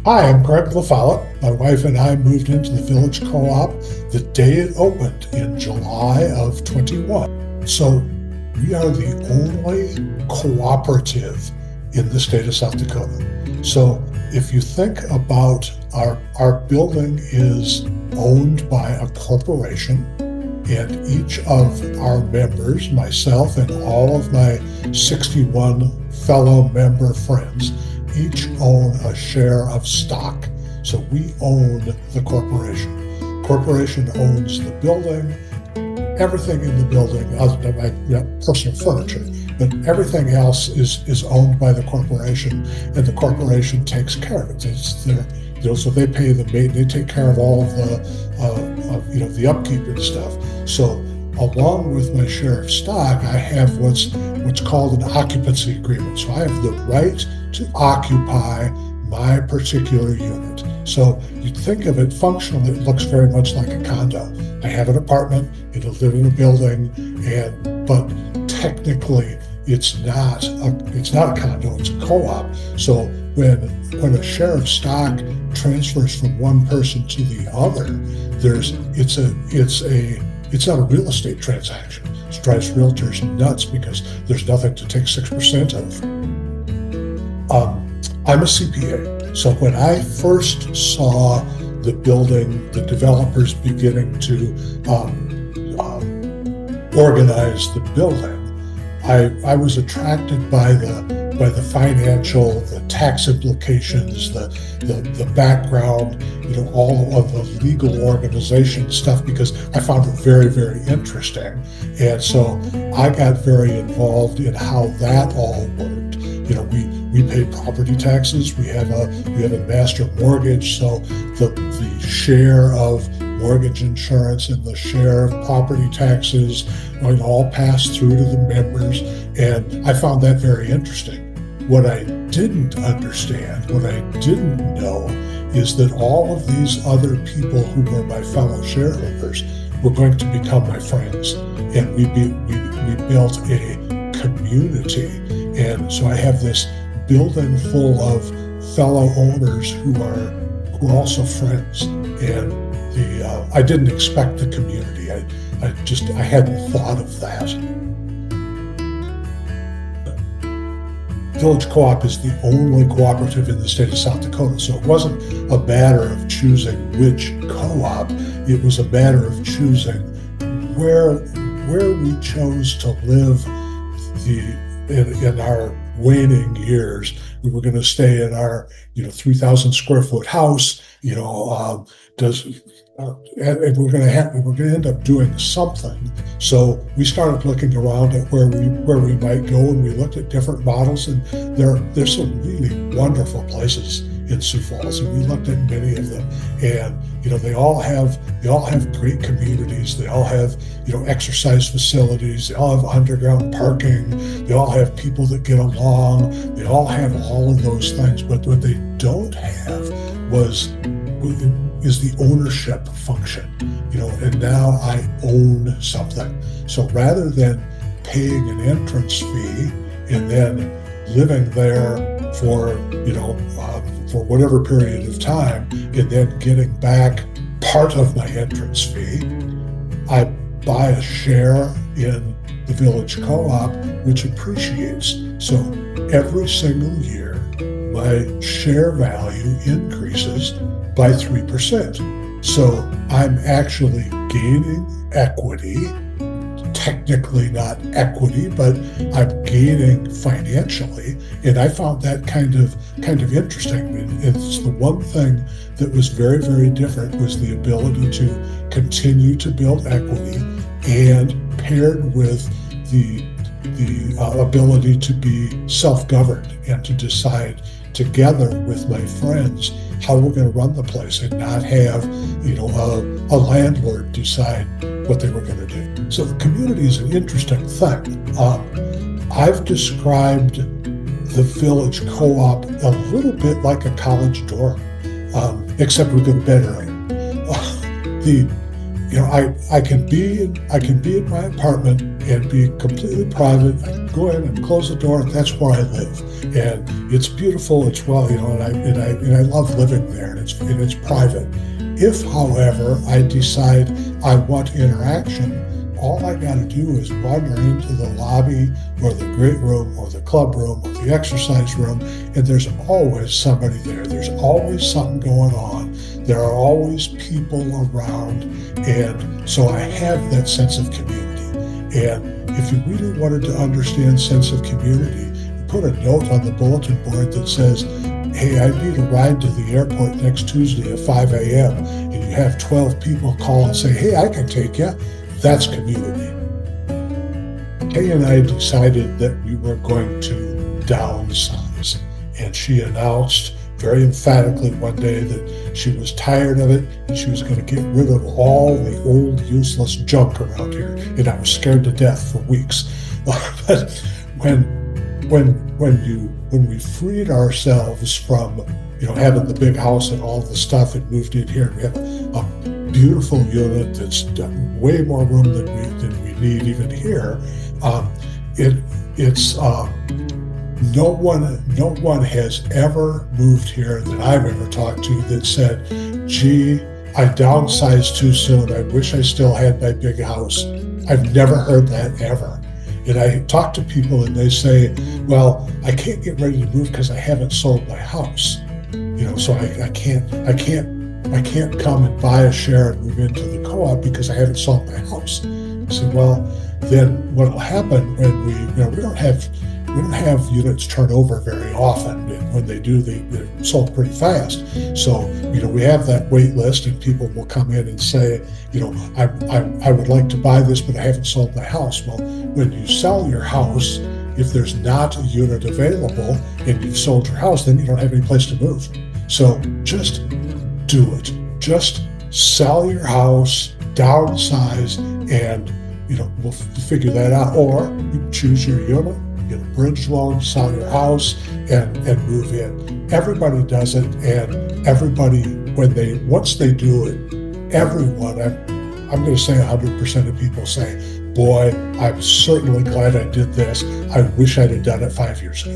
Hi, I'm Greg LaFollette. My wife and I moved into the Village Co-op the day it opened in July of 21. So we are the only cooperative in the state of South Dakota. So if you think about our building is owned by a corporation, and each of our members, myself and all of my 61 fellow member friends, each own a share of stock. So we own the corporation. Corporation owns the building, everything in the building, other than my personal furniture, but everything else is owned by the corporation, and the corporation takes care of it. So they pay the maintenance, they take care of all of the upkeep and stuff. So along with my share of stock, I have what's called an occupancy agreement. So I have the right to occupy my particular unit. So you'd think of it functionally, it looks very much like a condo. I have an apartment, it'll live in a building, but technically it's not a condo, it's a co-op. So when a share of stock transfers from one person to the other, it's not a real estate transaction. It drives realtors nuts because there's nothing to take 6% of. I'm a CPA, so when I first saw the building, the developers beginning to organize the building, I was attracted by the financial, the tax implications, the background, all of the legal organization stuff, because I found it very, very interesting. And so I got very involved in how that all worked. We pay property taxes. We have a master mortgage, so the share of mortgage insurance and the share of property taxes all pass through to the members, and I found that very interesting. What I didn't understand, what I didn't know, is that all of these other people who were my fellow shareholders were going to become my friends, and we built a community. And so I have this building full of fellow owners who are also friends, and I didn't expect the community. I hadn't thought of that. Village Co-op is the only cooperative in the state of South Dakota, so it wasn't a matter of choosing which co-op. It was a matter of choosing where we chose to live in our waning years. We were going to stay in our 3,000 square foot house. And we're going to end up doing something. So we started looking around at where we might go, and we looked at different models, and there's some really wonderful places in Sioux Falls, and we looked at many of them. And they all have great communities. They all have exercise facilities. They all have underground parking. They all have people that get along. They all have all of those things. But what they don't have is the ownership function, and now I own something. So rather than paying an entrance fee and then living there for whatever period of time and then getting back part of my entrance fee, I buy a share in the Village Co-op, which appreciates. So every single year, my share value increases by 3%. So I'm actually gaining equity, technically not equity, but I'm gaining financially. And I found that kind of interesting. And it's the one thing that was very, very different, was the ability to continue to build equity, and paired with the ability to be self-governed and to decide together with my friends how we're going to run the place, and not have a landlord decide what they were going to do. So the community is an interesting thing. I've described the Village Co-op a little bit like a college dorm, except we go to bed early. I can be in my apartment and be completely private. I can go in and close the door. That's where I live, and it's beautiful. It's well, and I love living there, and it's private. If, however, I decide I want interaction, all I got to do is wander into the lobby or the great room or the club room or the exercise room, and there's always somebody there. There's always something going on. There are always people around, and so I have that sense of community. And if you really wanted to understand sense of community, put a note on the bulletin board that says, hey, I need a ride to the airport next Tuesday at 5 a.m. and you have 12 people call and say, hey, I can take you. That's community. Kay and I decided that we were going to downsize, and she announced very emphatically one day that she was tired of it and she was going to get rid of all the old useless junk around here. And I was scared to death for weeks. But when we freed ourselves from having the big house and all the stuff and moved in here, we have a beautiful unit that's way more room than we need even here. No one has ever moved here that I've ever talked to that said, gee, I downsized too soon. I wish I still had my big house. I've never heard that ever. And I talk to people and they say, well, I can't get ready to move because I haven't sold my house. So I can't come and buy a share and move into the co-op because I haven't sold my house. I said, well, then what will happen when we don't have units turn over very often, and when they do, they're sold pretty fast. So, we have that wait list, and people will come in and say, I would like to buy this, but I haven't sold my house. Well, when you sell your house, if there's not a unit available and you've sold your house, then you don't have any place to move. So just do it. Just sell your house, downsize, and we'll figure that out. Or you choose your unit, get a bridge loan, sell your house, and move in. Everybody does it, and everybody, once they do it, everyone, I'm going to say 100% of people say, boy, I'm certainly glad I did this. I wish I'd have done it 5 years ago.